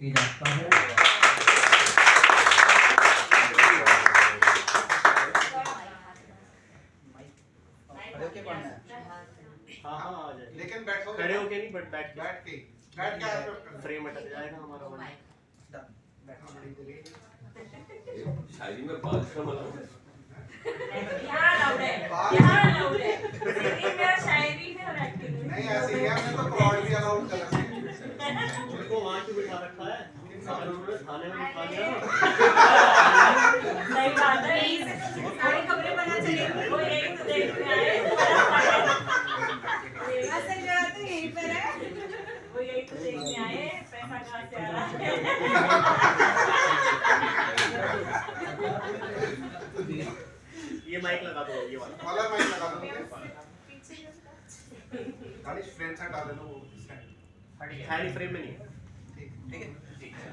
दी जाता है। हाँ हाँ आ जाए, लेकिन बैठो खड़े होके नहीं, बट बैठ के फ्रेम अटक जाएगा हमारा वाला। शायरी में बादशाह मतलब नहीं ऐसे ही हमने तो फ्रॉड भी अलाउड कर रखे हैं। उनको वहाँ क्यों बिठा रखा है? अगर उन्होंने थाने में बिठा दिया ना, सही बात है, सारी खबरें पता चलेंगी। वो यही तो देखने आए, असल जगह तो यहीं पर है। वो यही तो देखने आए, पैसा कहाँ से आ रहा है। ये माइक लगा दो, ये वाला वाला माइक लगा दो। गाड़ी फ्रेम से डाल देना वो हैरी फ्रेम में नहीं है। ठीक है।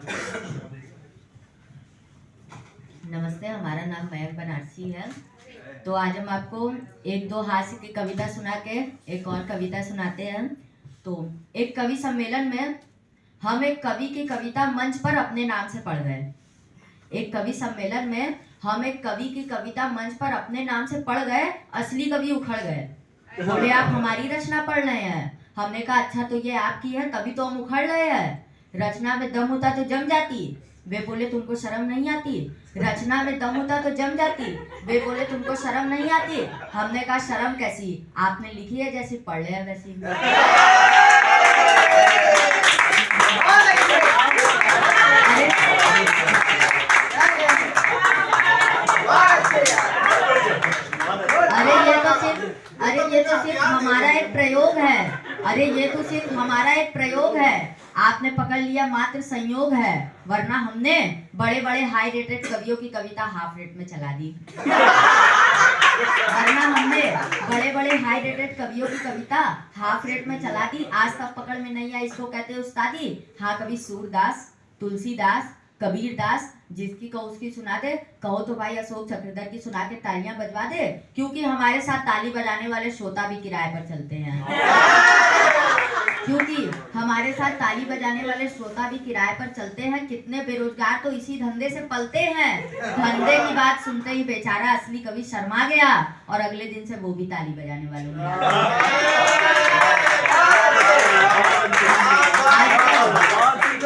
नमस्ते, हमारा नाम मयंक बनारसी है। तो आज हम आपको एक दो हास्य की कविता सुना के एक और कविता सुनाते हैं। तो एक कवि सम्मेलन में हम एक कवि की कविता मंच पर अपने नाम से पढ़ गए। एक कवि सम्मेलन में हम एक कवि की कविता मंच पर अपने नाम से पढ़ गए। असली कवि उखड़ गए, बोले आप हमारी रचना पढ़ रहे हैं। हमने कहा अच्छा तो ये आपकी है, तभी तो हम उखड़ रहे हैं। रचना में दम होता तो जम जाती। वे बोले तुमको शर्म नहीं आती। रचना में दम होता तो जम जाती। वे बोले तुमको शर्म नहीं आती। हमने कहा शर्म कैसी, आपने लिखी है जैसी, पढ़ ले वैसी। ये तो सिर्फ हमारा एक प्रयोग है। अरे ये तो सिर्फ हमारा एक प्रयोग है। आपने पकड़ लिया मात्र संयोग है, वरना हमने बड़े बड़े हाई रेटेड कवियों की कविता हाफ रेट में चला दी। वरना हमने बड़े बड़े हाई रेटेड कवियों की कविता हाफ रेट में चला दी। आज तक पकड़ में नहीं आई, इसको कहते हैं उस्तादी। हाँ, कभी सूरदास, तुलसीदास, कबीर दास, जिसकी कहो उसकी सुना दे। कहो तो भाई अशोक चक्रधर की सुना के तालियां बजवा दे, क्योंकि हमारे साथ ताली बजाने वाले श्रोता भी किराए पर चलते हैं। क्योंकि हमारे साथ ताली बजाने वाले श्रोता भी किराए पर चलते हैं। कितने बेरोजगार तो इसी धंधे से पलते हैं। धंधे की बात सुनते ही बेचारा असली कवि शर्मा गया और अगले दिन से वो भी ताली बजाने वालों में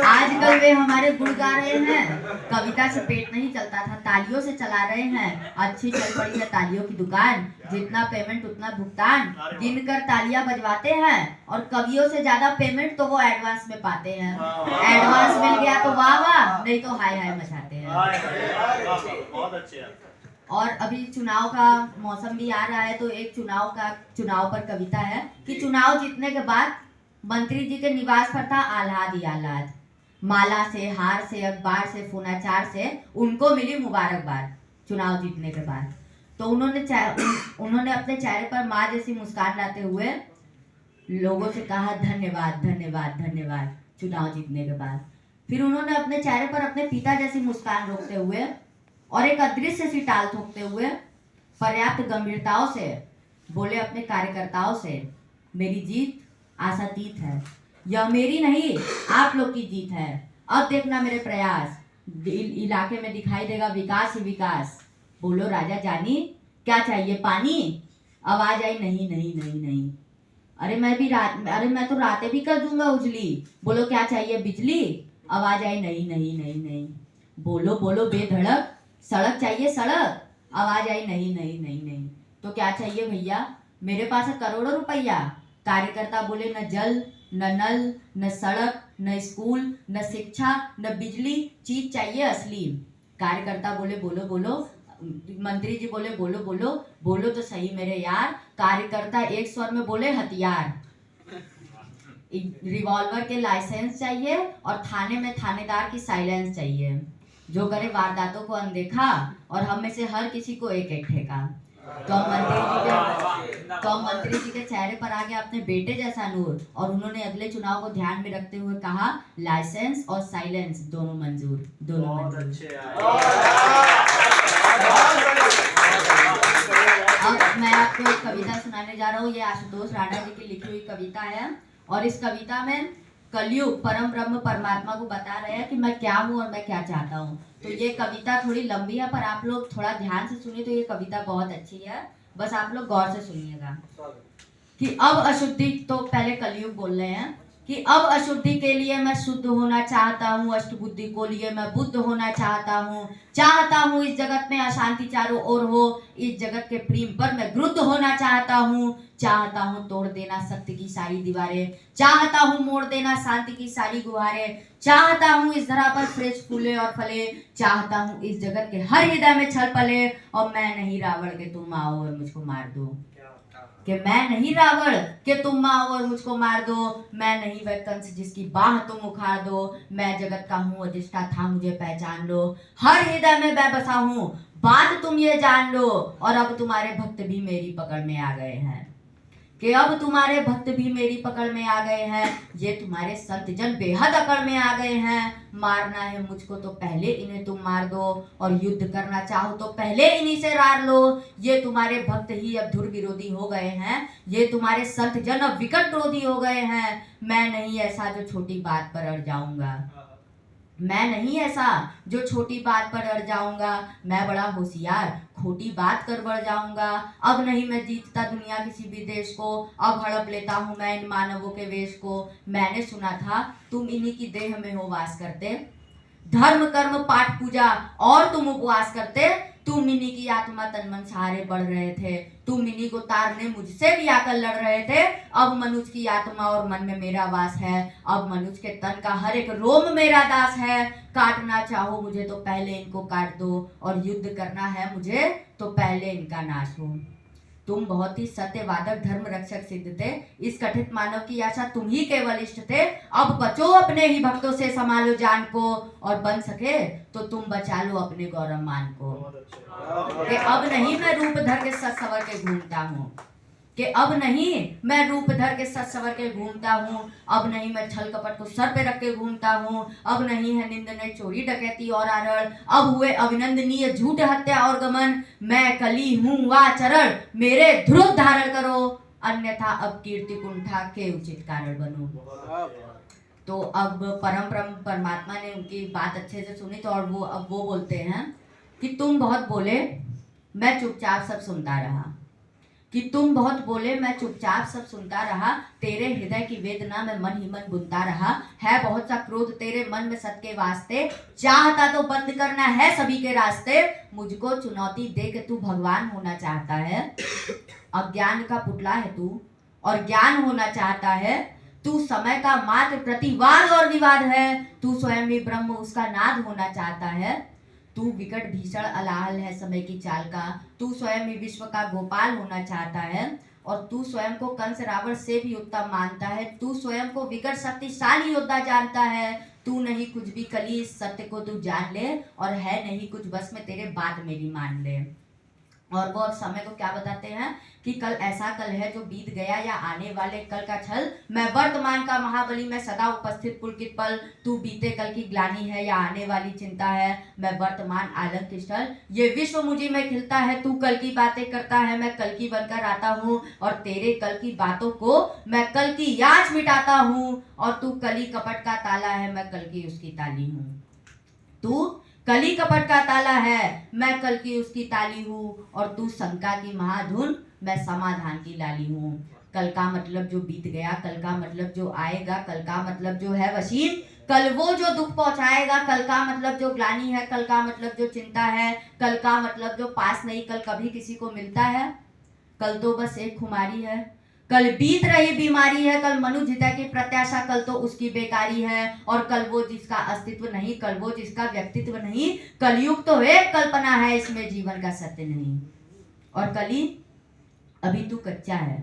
आजकल वे हमारे गुण गा रहे हैं। कविता से पेट नहीं चलता था, तालियों से चला रहे हैं। अच्छी चल पड़ी है तालियों की दुकान, जितना पेमेंट उतना भुगतान। गिनकर तालियां बजवाते हैं और कवियों से ज्यादा पेमेंट तो वो एडवांस में पाते हैं। एडवांस मिल गया तो वाह वाह, नहीं तो हाय हाय मचाते हैं। बहुत अच्छे। और अभी चुनाव का मौसम भी आ रहा है, तो एक चुनाव पर कविता है कि चुनाव जीतने के बाद मंत्री जी के निवास पर था आह्लाद ही आह्लाद। माला से, हार से, अखबार से, फोनाचार से उनको मिली मुबारकबाद चुनाव जीतने के बाद। तो उन्होंने अपने चेहरे पर माँ जैसी मुस्कान लाते हुए लोगों से कहा धन्यवाद धन्यवाद धन्यवाद चुनाव जीतने के बाद। फिर उन्होंने अपने चेहरे पर अपने पिता जैसी मुस्कान रोकते हुए और एक अदृश्य सी टाल ठोकते हुए पर्याप्त गंभीरताओं से बोले अपने कार्यकर्ताओं से, मेरी जीत आशातीत है। यह मेरी नहीं, आप लोग की जीत है। अब देखना मेरे प्रयास, इलाके में दिखाई देगा विकास ही विकास। बोलो राजा जानी, क्या चाहिए पानी? आवाज आई नहीं नहीं नहीं नहीं। अरे मैं तो रातें भी कर दूंगा उजली। बोलो क्या चाहिए बिजली? आवाज आई नहीं नहीं नहीं नहीं। बोलो बोलो बेधड़क, सड़क चाहिए सड़क? आवाज आई नहीं नहीं नहीं नहीं। तो क्या चाहिए भैया? मेरे पास है करोड़ों रुपया। कार्यकर्ता बोले न जल न नल न सड़क न स्कूल न शिक्षा न बिजली, चीज चाहिए असली। कार्यकर्ता बोले बोलो बोलो। मंत्री जी बोले बोलो बोलो बोलो तो सही मेरे यार। कार्यकर्ता एक स्वर में बोले हथियार। रिवॉल्वर के लाइसेंस चाहिए और थाने में थानेदार की साइलेंस चाहिए, जो करे वारदातों को अनदेखा और हम में से हर किसी को एक एक ठेका। तो मंत्री जी के चेहरे पर आ गया अपने बेटे जैसा नूर और उन्होंने अगले चुनाव को ध्यान में रखते हुए कहा लाइसेंस और साइलेंस दोनों मंजूर, दोनों मंजूर। अब मैं आपको एक कविता सुनाने जा रहा हूँ। ये आशुतोष राणा जी की लिखी हुई कविता है और इस कविता में कलयुग परम ब्रह्म परमात्मा को बता रहे हैं कि मैं क्या हूँ और मैं क्या चाहता हूँ। तो ये कविता थोड़ी लंबी है, पर आप लोग थोड़ा ध्यान से सुनिए तो ये कविता बहुत अच्छी है, बस आप लोग गौर से सुनिएगा। कि अब अशुद्धि, तो पहले कलयुग बोल रहे हैं कि अब अशुद्धि के लिए मैं शुद्ध होना चाहता हूँ, अष्टबुद्धि को लिए मैं बुद्ध होना चाहता हूँ इस जगत में अशांति चारों ओर हो, इस जगत के प्रेम पर मैं क्रुद्ध होना चाहता हूँ तोड़ देना सत्य की सारी दीवारें, चाहता हूँ मोड़ देना शांति की सारी गुहारें, चाहता हूँ इस धरा पर फ्रेश फूले और फले, चाहता हूँ इस जगत के हर हृदय में छल पले, और मैं नहीं रावण के तुम आओ और मुझको मार दो, कि मैं नहीं रावण कि तुम आओ और मुझको मार दो, मैं नहीं वह कंस जिसकी बाह तुम उखाड़ दो, मैं जगत का हूँ अधिष्ठा था मुझे पहचान लो, हर हृदय में मैं बसा हूँ बात तुम ये जान लो, और अब तुम्हारे भक्त भी मेरी पकड़ में आ गए हैं, कि अब तुम्हारे भक्त भी मेरी पकड़ में आ गए हैं, ये तुम्हारे संत जन बेहद अकड़ में आ गए हैं, मारना है मुझको तो पहले इन्हें तुम मार दो, और युद्ध करना चाहो तो पहले इन्हीं से रार लो, ये तुम्हारे भक्त ही अब धुर विरोधी हो गए हैं, ये तुम्हारे संत जन अब विकट क्रोधी हो गए हैं, मैं नहीं ऐसा जो छोटी बात पर अड़ जाऊंगा, मैं नहीं ऐसा जो छोटी बात पर अड़ जाऊंगा, मैं बड़ा होशियार खोटी बात कर बढ़ जाऊंगा, अब नहीं मैं जीतता दुनिया किसी भी देश को, अब हड़प लेता हूँ मैं इन मानवों के वेश को, मैंने सुना था तुम इन्हीं की देह में हो वास करते, धर्म कर्म पाठ पूजा और तुम उपवास करते, तुम इन्हीं की आत्मा तन मन सहारे बढ़ रहे थे, तुम इन्हीं को तारने मुझसे भी आकर लड़ रहे थे, अब मनुष्य की आत्मा और मन में मेरा वास है, अब मनुष्य के तन का हर एक रोम मेरा दास है, काटना चाहो मुझे तो पहले इनको काट दो, और युद्ध करना है मुझे तो पहले इनका नाश हो, तुम बहुत ही सत्यवादक धर्म रक्षक सिद्ध थे, इस कथित मानव की आशा तुम ही केवल इष्ट थे, अब बचो अपने ही भक्तों से संभालो जान को, और बन सके तो तुम बचा लो अपने गौरव मान को, कि अब नहीं मैं रूप धर के सच सवर के घूमता हूँ, कि अब नहीं मैं रूप धर के सच सवर के घूमता हूँ, अब नहीं मैं छल कपट को सर पे रख के घूमता हूँ, अब नहीं है निंदनीय चोरी डकैती और आरण, अब हुए अभिनंदनीय झूठ हत्या और गमन, मैं कली हूँ वाचरण मेरे ध्रुव धारण करो, अन्यथा अब कीर्ति कुंठा के उचित कारण बनो। तो अब परम ब्रह्म परमात्मा ने उनकी बात अच्छे से सुनी, तो और अब वो बोलते हैं कि तुम बहुत बोले मैं चुपचाप सब सुनता रहा, कि तुम बहुत बोले मैं चुपचाप सब सुनता रहा, तेरे हृदय की वेदना में मन ही मन बुनता रहा, है बहुत सा क्रोध तेरे मन में सत के वास्ते, चाहता तो बंद करना है सभी के रास्ते, मुझको चुनौती दे के तू भगवान होना चाहता है, अज्ञान का पुतला है तू और ज्ञान होना चाहता है, तू समय का मात्र प्रतिवाद और विवाद है, तू स्वयं भी ब्रह्म उसका नाद होना चाहता है, तू विकट भीषण अलाहल है समय की चाल का, तू स्वयं ही विश्व का गोपाल होना चाहता है, और तू स्वयं को कंस रावण से भी उत्तम मानता है, तू स्वयं को विकट शक्तिशाली योद्धा जानता है, तू नहीं कुछ भी कली इस सत्य को तू जान ले, और है नहीं कुछ बस में तेरे बात मेरी मान ले। और वो अब समय को क्या बताते हैं कि कल ऐसा कल है जो बीत गया या आने वाले कल का छल, मैं वर्तमान का महाबली मैं सदा उपस्थित पुलकित पल, तू बीते कल की ग्लानि है या आने वाली चिंता है, मैं वर्तमान आलम की स्थल, ये विश्व मुझे में खिलता है, तू कल की बातें करता है मैं कल की बनकर आता हूँ, और तेरे कल की बातों को मैं कल की याच मिटाता हूँ, और तू कली कपट का ताला है मैं कल की उसकी ताली हूँ, तू कली कपट का ताला है मैं कल की उसकी ताली हूँ, और तू शंका की महाधुन मैं समाधान की लाली हूँ। कल का मतलब जो बीत गया, कल का मतलब जो आएगा, कल का मतलब जो है वसीम, कल वो जो दुख पहुंचाएगा, कल का मतलब जो ग्लानि है, कल का मतलब जो चिंता है, कल का मतलब जो पास नहीं कल कभी किसी को मिलता है, कल तो बस एक खुमारी है, कल बीत रही बीमारी है, कल मनुष्य हृदय की प्रत्याशा कल तो उसकी बेकारी है, और कल वो जिसका अस्तित्व नहीं, कल वो जिसका व्यक्तित्व नहीं, कलयुग तो एक कल्पना है इसमें जीवन का सत्य नहीं, और कली अभी तू कच्चा है,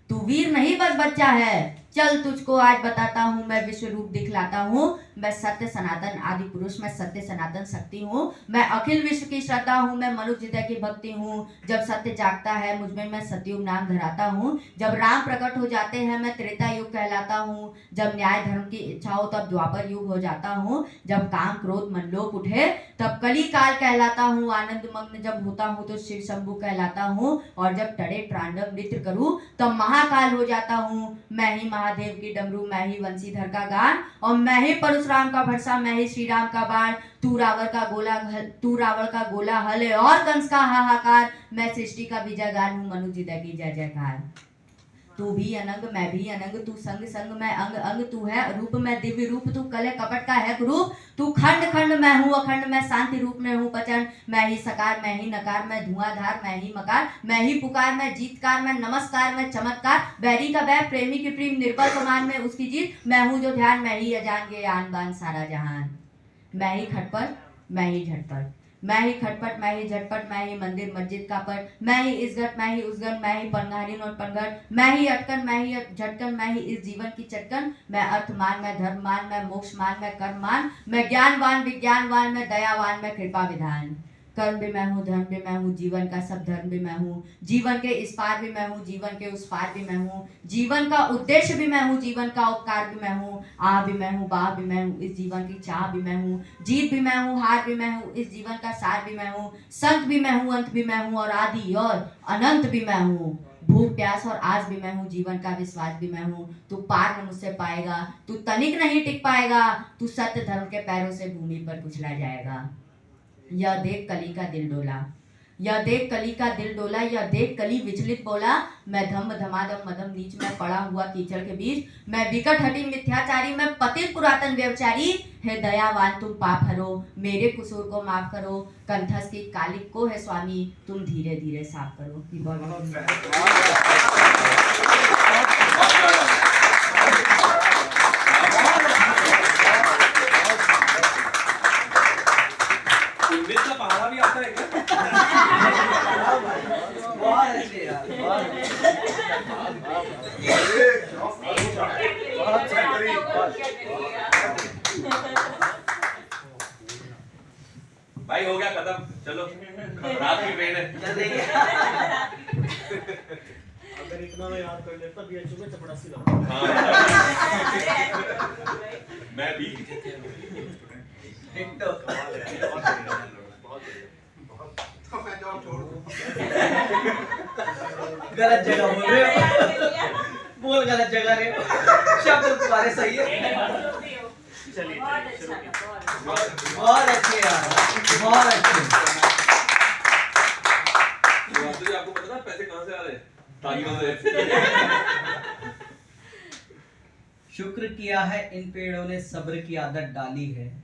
तू वीर नहीं बस बच्चा है, चल तुझको आज बताता हूँ मैं विश्व रूप दिखलाता हूँ, मैं सत्य सनातन आदि पुरुष, मैं सत्य सनातन शक्ति हूँ, मैं अखिल विश्व की श्रद्धा हूँ, मैं मनुष्य हृदय की भक्ति हूँ। जब सत्य जागता है मुझ में, मैं सतयुग नाम धराता हूँ। जब राम प्रकट हो जाते हैं मैं त्रेता युग कहलाता हूँ। जब न्याय धर्म की इच्छा हो तब द्वापर युग हो जाता हूँ। जब काम क्रोध मनलोभ उठे तब कली काल कहलाता हूँ। आनंद मग्न जब होता हूँ तो शिव शंभु कहलाता हूँ। और जब टड़े तांडव नृत्य करूँ तब महाकाल हो जाता हूँ। मैं ही महादेव की डमरू, मैं ही वंशीधर का गान, और मैं ही परशुराम का भरसा, मैं ही श्री राम का बाण। तू रावण का गोला हल है और कंस का हाहाकार। मैं सृष्टि का विजय गान हूँ, मनुष्य हृदय की जय जयकार। तू भी अनंग मैं भी अनंग, तू संग संग मैं अंग अंग, तू है रूप मैं दिव्य रूप, तू कले कपट का है रूप। तू खंड खंड मैं हूँ अखंड, मैं शांति रूप में हूँ प्रचंड। मैं ही सकार मैं ही नकार, मैं धुआंधार मैं ही मकार, मैं ही पुकार मैं जीतकार, मैं नमस्कार मैं चमत्कार। बैरी का बैर प्रेमी की प्रेम, निर्बल समान में उसकी जीत। मैं हूँ जो ध्यान, मैं ही अजान के आन बान सारा जहान। मैं ही खटपट मैं ही झटपट, मैं ही खटपट मैं ही झटपट, मैं ही मंदिर मस्जिद का पट। मैं ही इस घट मैं ही उस घट, मैं ही पनघारिन और पनघट। मैं ही अटकन मैं ही झटकन, मैं ही इस जीवन की चटकन। मैं अर्थमान मैं धर्ममान, मैं मोक्षमान मैं कर्ममान। मैं ज्ञानवान विज्ञानवान, मैं दयावान मैं कृपा विधान। कर्म भी मैं हूँ, धर्म भी मैं हूँ, जीवन का सब धर्म भी मैं हूँ। जीवन के इस पार भी मैं हूँ, जीवन के उस पार भी मैं हूँ। जीवन का उद्देश्य भी मैं हूँ, जीवन का उपकार भी मैं हूँ। आ भी मैं हूँ, बाह भी मैं हूँ, इस जीवन की चाह भी मैं हूँ। जीत भी मैं हूँ, हार भी मैं हूँ, इस जीवन का सार भी मैं हूँ। संत भी मैं हूँ, अंत भी मैं हूँ, और आदि और अनंत भी मैं हूँ। भूख प्यास और आज भी मैं हूँ, जीवन का विश्वास भी मैं हूँ। तू पार न मुझसे पाएगा, तू तनिक नहीं टिक पाएगा। तू सत्य धर्म के पैरों से भूमि पर कुचला जाएगा। यह देख कली का दिल डोला, यह देख कली का दिल डोला, यह देख कली विचलित बोला। मैं धम्म धमाधम मदम नीच में पड़ा हुआ कीचड़ के बीच। मैं विकट हटी मिथ्याचारी, मैं पतित पुरातन व्यभिचारी। हे दयावान तुम पाप हरो, मेरे कसूर को माफ करो। कंठस की कालिक को है स्वामी, तुम धीरे धीरे साफ करो। का पहाड़ा भी आता है क्या? बहुत अच्छे यार, भाई हो गया खत्म, चलो रात की ट्रेन है। अगर इतना मैं याद कर लेता बीएचयू में चपड़ासी लगा। मैं भी तो मैं जॉब छोड़ दूं। गलत जगह बोल रहे हो, बोल गलत जगह रहे हो, शब्द तुम्हारे सही है। चलिए बहुत अच्छे यार, बहुत अच्छे। तो आपको पता था पैसे कहाँ से आ रहे हैं? तालियों से। शुक्र किया है इन पेड़ों ने, सब्र की आदत डाली है।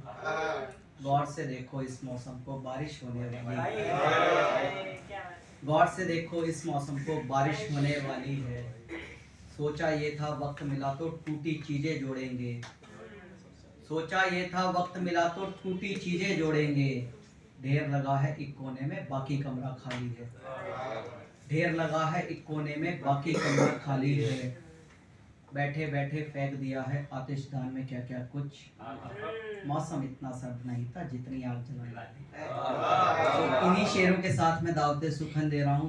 गौर से देखो इस मौसम को, बारिश होने वाली है। गौर से देखो इस मौसम को, बारिश होने वाली है। सोचा ये था वक्त मिला तो टूटी चीजें जोड़ेंगे। सोचा ये था वक्त मिला तो टूटी चीजें जोड़ेंगे। ढेर लगा है एक कोने में, बाकी कमरा खाली है। ढेर लगा है एक कोने में, बाकी कमरा खाली है। बैठे बैठे फेंक दिया है आतिशदान में क्या क्या कुछ। मौसम इतना सर्द नहीं था जितनी आग जलाई। इन्हीं शेरों के साथ मैं दावते सुखन दे रहा हूँ।